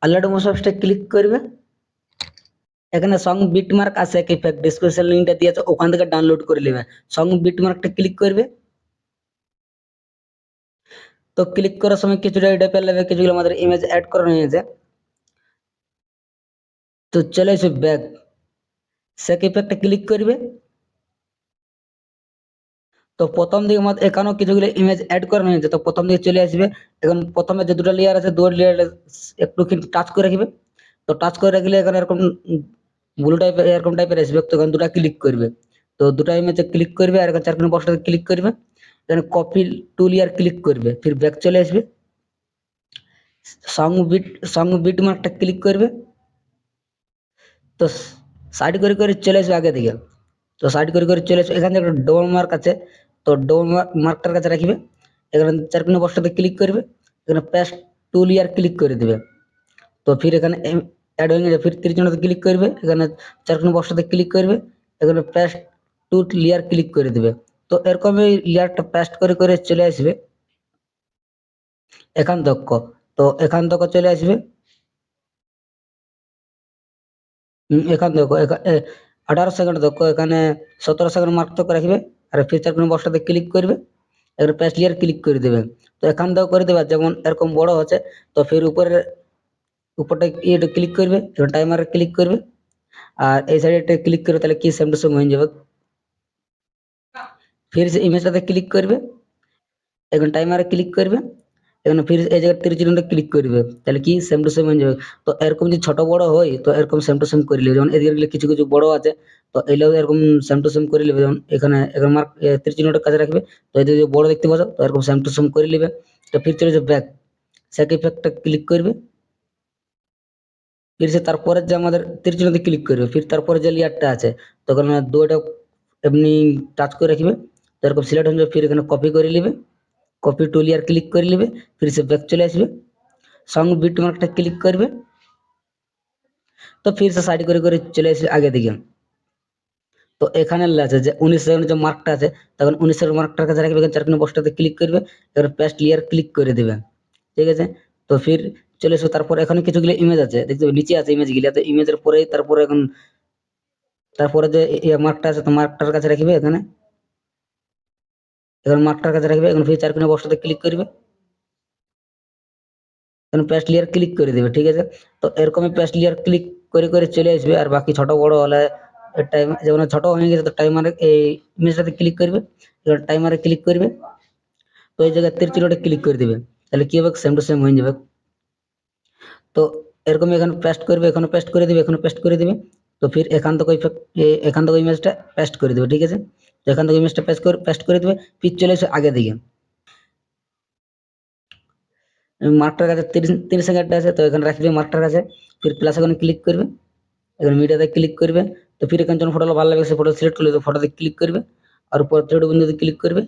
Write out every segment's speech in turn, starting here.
আলাদা মোশনটা ক্লিক করবে, এখানে সং বিটমার্ক আছে কি ফেক ডিসক্রিপশন লিংকটা দিয়েছে ওখান থেকে ডাউনলোড করে নেবে। সং বিটমার্কটা ক্লিক করবে, তো ক্লিক করার সময় কিছুটা এটা পেয়ে নেবে, কিছুগুলো আমাদের ইমেজ অ্যাড করানো হয়েছে। তো চলে এসে ব্যাক সেক ইফেক্টে ক্লিক করবে, তো প্রথম দিকে আমাদের এখানেও কিছুগুলো ইমেজ অ্যাড করানো হয়েছে, তো প্রথম দিকে চলে আসবে। এখন প্রথমে যে দুটো লেয়ার আছে দুটো লেয়ার একটু কিন্তু টাচ করে রাখবে, তো টাচ করে রাখলে এখানে এরকম ব্লু টাইপের এরকম টাইপের আসবে, তো এখানে দুটো ক্লিক করবে, তো দুটো ইমেজে ক্লিক করবে আর এখানে চারখানা বক্সটাতে ক্লিক করবে, এখানে কপি টু লেয়ার ক্লিক করবে, ফির ব্যাক চলে আসবে, সং বিট মার্কটা ক্লিক করবে, তো সাইড করে করে চলে আসবে আগে দিকে, তো সাইড করে করে চলে আসবে, এখানে একটা ডবল মার্ক আছে, তো ডবল মার্কটার কাছে রাখবে, এখানে চারখানা বক্সটাতে ক্লিক করবে, এখানে পেস্ট টু লেয়ার ক্লিক করে দেবে, তো ফির এখানে অ্যাড হয়ে গেছে, ফির ত্রিকোণতে ক্লিক করবে, এখানে চারখানা বক্সটাতে ক্লিক করবে, এখানে পেস্ট টু লেয়ার ক্লিক করে দেবে, তো এরকম এই লেয়ারটা পেস্ট করে করে চলে আসবে এখান তক, তো এখান তক চলে আসবে, এখান দেখো 18 সেকেন্ড দেখো, এখানে 17 সেকেন্ড মার্ক তক রাখবে, আর ফিচার কোনো বক্সটাতে ক্লিক করবে, এবার পেস্ট লেয়ার ক্লিক করে দেবে, তো এখান থেকে করে দেবে যেমন এরকম বড় হচ্ছে, তো ফির উপরটা এটা ক্লিক করবে, এবার টাইমারে ক্লিক করবে, আর এই সাইডে ক্লিক করবে, তাহলে কি সেম টু সেম হয়ে যাবে। ফির ইমেজটাতে ক্লিক করবে, এখন টাইমারে ক্লিক করবে, এখন ফির এই জায়গায় 30 ক্লিক করবে, তাহলে কি সেম টু সেম হয়ে যাবে। তো এরকম যদি ছোট বড় হয় তো এরকম সেম টু সেম করে নেবে, যেমন এদিকে কিছু কিছু বড় আছে, তো এগুলো এরকম সেম টু সেম করে নেবে, যেমন এখানে এখন মার্ক 30 কাছে রাখবে, তো এদিকে যদি বড় দেখতে পাচ্ছ তো এরকম সেম টু সেম করে নেবে। তো ফির চলে যাবে ব্যাক, সেক ইফেক্টটা ক্লিক করবে, ফির সে তারপরে যে আমাদের 30 ক্লিক করবে, ফির তারপরে যে লেয়ারটা আছে তখন দুটো এমনি টাচ করে রাখবে, তো এরকম সিলেক্ট হয়ে যাবে, ফির এখানে কপি করে নেবে, কপি টু লেয়ার ক্লিক করে নেবে, ফির সে ব্যাক চলে আসবে, সং বিট মার্কটা ক্লিক করবে, তো ফির সে সাইড করে করে চলে আসবে আগে দিকে। তো এখানে আছে যে 19 সেকেন্ড যে মার্কটা আছে, তখন 19 মার্কটার কাছে রাখবে, এখানে চারখানা বক্সটাতে ক্লিক করবে, এবার পেস্ট লেয়ার ক্লিক করে দেবে, ঠিক আছে। তো ফির চলে এসো, তারপর এখানে কিছুগুলো ইমেজ আছে দেখতে পাবে, নিচে আছে ইমেজ গুলো, তো ইমেজের পরে তারপরে এখন তারপরে যে মার্কটা আছে তো মার্কটার কাছে রাখবে, এখানে এখন মার্কটার কাছে রাখবে, এখন ফির চারখানা বক্সটাতে ক্লিক করবে, এখন পেস্ট লেয়ার ক্লিক করে দেবে, ঠিক আছে। তো এরকমই পেস্ট লেয়ার ক্লিক করে করে চলে আসবে, আর বাকি ছোট বড় হলে টাইম যেমন ছোট হয়ে গেছে তো টাইমারে এই ইমেজটাতে ক্লিক করবে, এবার টাইমারে ক্লিক করবে, তো এই জায়গায় 30 ক্লিক করে দিবে, তাহলে কি হবে সেম টু সেম হয়ে যাবে। তো এরকম এখানে পেস্ট করবে, এখানে পেস্ট করে দিবে, এখানে পেস্ট করে দিবে, তো ফির এখান থেকে ইমেজটা পেস্ট করে দিবে, ঠিক আছে। তো এখান থেকে ইমেজটা পেস্ট করে দিবে, ফির চলে এসে আগে দিকে মার্কটার কাছে 30 সেকেন্ড আছে, তো এখানে রাখবে মার্কটার কাছে, ফির প্লাস এখানে ক্লিক করবে, এখানে মিডিয়াতে ক্লিক করবে, তো ফির এখানে যখন ফটোটা ভালো লাগে সে ফটো সিলেক্ট করলে তো ফটোতে ক্লিক করবে, আর উপর থ্রেড বিন্দুতে ক্লিক করবে,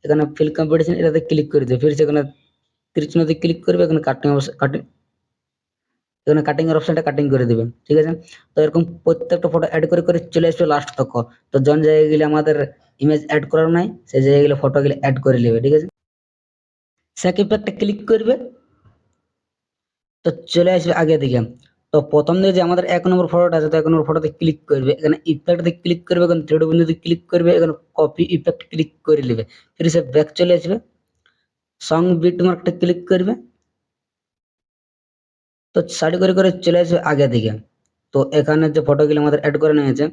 এখানে ফিল কম্পিটিশন এটাতে ক্লিক করে দেবে, ফির সেখানে 30 ক্লিক করবে, এখানে কাটিং এখানে কাটিং এর অপশনটা কাটিং করে দিবে, ঠিক আছে। তো এরকম প্রত্যেকটা ফটো অ্যাড করে করে চলে আসবে লাস্ট তক, তো জন জায়গায় গেলে আমাদের ইমেজ অ্যাড করার নাই সেই জায়গায় গেলে ফটো গুলো অ্যাড করে নেবে, ঠিক আছে। সেক ইফেক্টে ক্লিক করবে, তো চলে আসবে আগে দিকে। তো প্রথম দিকে যে আমাদের 1 নম্বর ফটোটা আছে, তো 1 নম্বর ফটোতে ক্লিক করবে, এখানে ইফেক্টে ক্লিক করবে, এখানে থ্রেড বিন্দুতে ক্লিক করবে, এখানে কপি ইফেক্ট ক্লিক করে নেবে, ফির সে ব্যাক চলে আসবে, সং বিট মার্কটা ক্লিক করবে, তো সাইড করে করে চলে আসবে আগে দিকে। তো এখানে যে ফটোগুলো আমাদের অ্যাড করে নিয়েছে,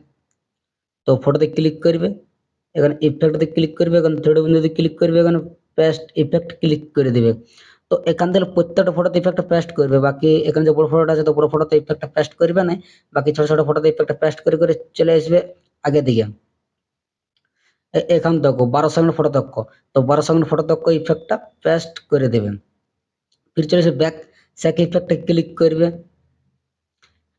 তো ফটোতে ক্লিক করবে, এখানে ইফেক্টে ক্লিক করবে, এখানে থ্রেড বিন্দুতে ক্লিক করবে, এখানে পেস্ট ইফেক্ট ক্লিক করে দিবে। তো এখান থেকে প্রত্যেকটা ফটোতে ইফেক্টটা পেস্ট করবে, বাকি এখানে যে বড় ফটোটা আছে তো বড় ফটোতে ইফেক্টটা পেস্ট করবে না, বাকি ছোট ছোট ফটোতে ইফেক্টটা পেস্ট করে করে চলে আসবে আগে দিকে। এখান দেখো 12 সেকেন্ড ফটো তক্ক, তো 12 সেকেন্ড ফটো তক্ক ইফেক্টটা পেস্ট করে দেবে, ফির চলে আসবে ব্যাক, সেক ইফেক্টে ক্লিক করবে,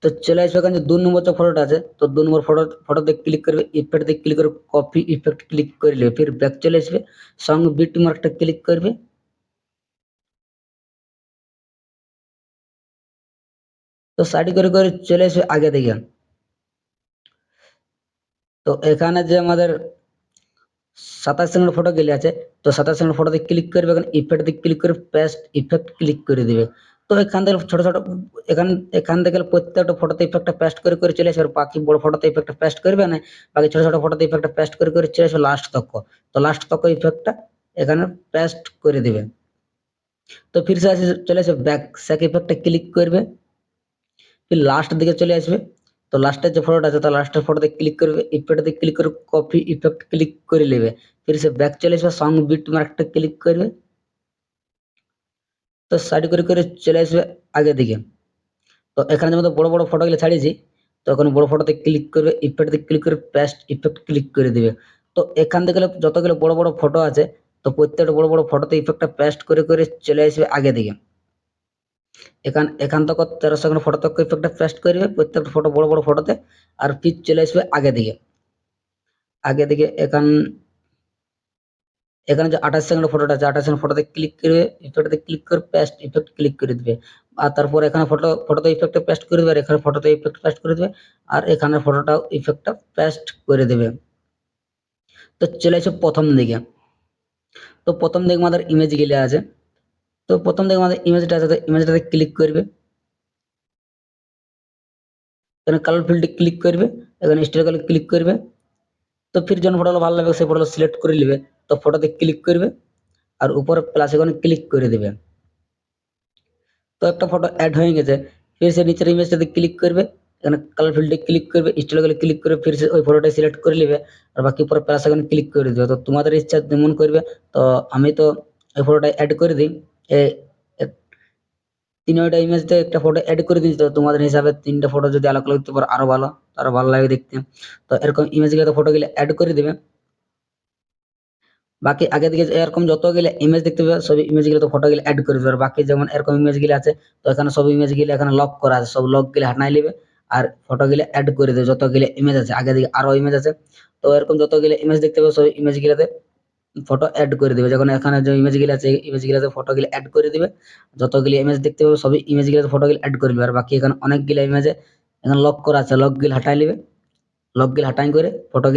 তো চলে আসবে এখানে 2 নম্বর যে ফটোটা আছে, তো 2 নম্বর ফটোতে ক্লিক করবে, ইফেক্টে ক্লিক করে কপি ইফেক্ট ক্লিক করে নেবে, ফির ব্যাক চলে আসবে, সং বিট মার্কটা ক্লিক করবে, তো সাইড করে করে চলে আসবে আগে দিকে। তো এখানে যে আমাদের 27 সেকেন্ড ফটো গেলে আছে, তো 27 সেকেন্ড ফটোতে ক্লিক করবে, এখানে ইফেক্টে ক্লিক করে পেস্ট ইফেক্ট ক্লিক করে দিবে, তো এখান থেকে ছোট ছোট এখান এখান থেকে প্রত্যেকটা ফটোতে ইফেক্টটা পেস্ট করে করে চলে আসবে, আর বাকি বড় ফটোতে ইফেক্টটা পেস্ট করবে না, বাকি ছোট ছোট ফটোতে ইফেক্টটা পেস্ট করে করে চলে আসবে লাস্ট তক। তো লাস্ট তক ইফেক্টটা এখানে পেস্ট করে দিবে। তো ফির সে আসে চলে আসবে ব্যাক, স্যাক ইফেক্টে ক্লিক করবে, ফির লাস্ট দিকে চলে আসবে। তো লাস্টের যে ফটোটা আছে, তো লাস্টের ফটোতে ক্লিক করবে, ইফেক্টে ক্লিক করে কপি ইফেক্ট ক্লিক করে নেবে। ফির সে ব্যাক চলে আসবে, সং বিট মার্কটা ক্লিক করবে, তো সাইড করে করে চলে আসবে আগের দিকে। তো এখানে যেমন বড় বড় ফটোগুলো ছাড়িয়েছি, তো এখন বড় ফটোতে ক্লিক করবে, ইফেক্টে ক্লিক করে পেস্ট ইফেক্ট ক্লিক করে দিবে। তো এখান থেকে যতগুলো বড় বড় ফটো আছে, তো প্রত্যেকটা বড় বড় ফটোতে ইফেক্টটা পেস্ট করে করে চলে আসবে আগে দিকে। এখান এখান থেকে 13 সেকেন্ড ফটো তক ইফেক্টটা পেস্ট করবে প্রত্যেকটা ফটো বড় বড় ফটোতে, আর পিচ চলে আসবে আগে দিকে। আগে দিকে এখানে যে 28 সেকেন্ড ফটোটা আছে, 28 সেকেন্ড ফটোতে ক্লিক করবে, ইফেক্টে ক্লিক করে পেস্ট ইফেক্ট ক্লিক করে দিবে। আর তারপর এখানে ফটোতে ইফেক্টে পেস্ট করে দিবে, আর এখানে ফটোতে ইফেক্ট পেস্ট করে দিবে, আর এখানে ফটোটাও ইফেক্টটা পেস্ট করে দিবে। তো চলে আসে প্রথম দিকে। তো প্রথম দিকে আমাদের ইমেজ গিলে আছে, তো প্রথম দিকে আমাদের ইমেজটা আছে, তো ইমেজটাতে ক্লিক করবে, এখানে কালার ফিল্ডে ক্লিক করবে, এখানে স্টিল ক্লিক করবে। তো ফির যখন ফটোগুলো ভালো লাগবে সেই ফটোগুলো সিলেক্ট করে নেবে, তো ফটোতে ক্লিক করবে, আর উপরে প্লাস এখানে ক্লিক করে দেবে। তো একটা ফটো অ্যাড হয়ে গেছে। ফির সে নিচের ইমেজটাতে ক্লিক করবে, এখানে কালার ফিল্ডে ক্লিক করবে, স্টাইল ক্লিক করে ফির সে ওই ফটোটা সিলেক্ট করে নেবে, আর বাকি উপরে প্লাস এখানে ক্লিক করে দেবে। তো তোমাদের ইচ্ছা যেমন করবে। তো আমি তো এই ফটোটা অ্যাড করে দিই, তিনটা ইমেজতে একটা ফটো অ্যাড করে দিই। তো তোমাদের হিসাবে 3টা ফটো যদি আলাদা আলাদা দিতে পারো আরো ভালো, আরো ভালো লাগে দেখতে। তো এরকম ইমেজগুলো ফটোগুলো অ্যাড করে দিবে। বাকি আগে দিকে এরকম যতগুলো ইমেজ দেখতে পাবে সব ইমেজগুলো তো ফটোগুলো অ্যাড করে দিবে। আর বাকি যেমন এরকম ইমেজগুলো আছে, তো এখানে সব ইমেজগুলো এখানে লক করা আছে, সব লকগুলো হটাই নেবে, আর ফটোগুলো অ্যাড করে দেবে। যতগুলো ইমেজ আছে, আগে দিকে আরো ইমেজ আছে, তো এরকম যতগুলো ইমেজ দেখতে পাবে সব ইমেজগুলোতে ফটো অ্যাড করে দিবে। যখন এখানে যে ইমেজগুলো আছে ইমেজগুলোতে ফটোগুলো অ্যাড করে দিবে, যতগুলো ইমেজ দেখতে পাবে সবই ইমেজগুলোতে ফটোগুলো অ্যাড করে দিবে। আর বাকি এখানে অনেকগুলো ইমেজে এখানে লক করা আছে, লকগুলো হটাই নেবে, লকগুলো হটাই করে ফটো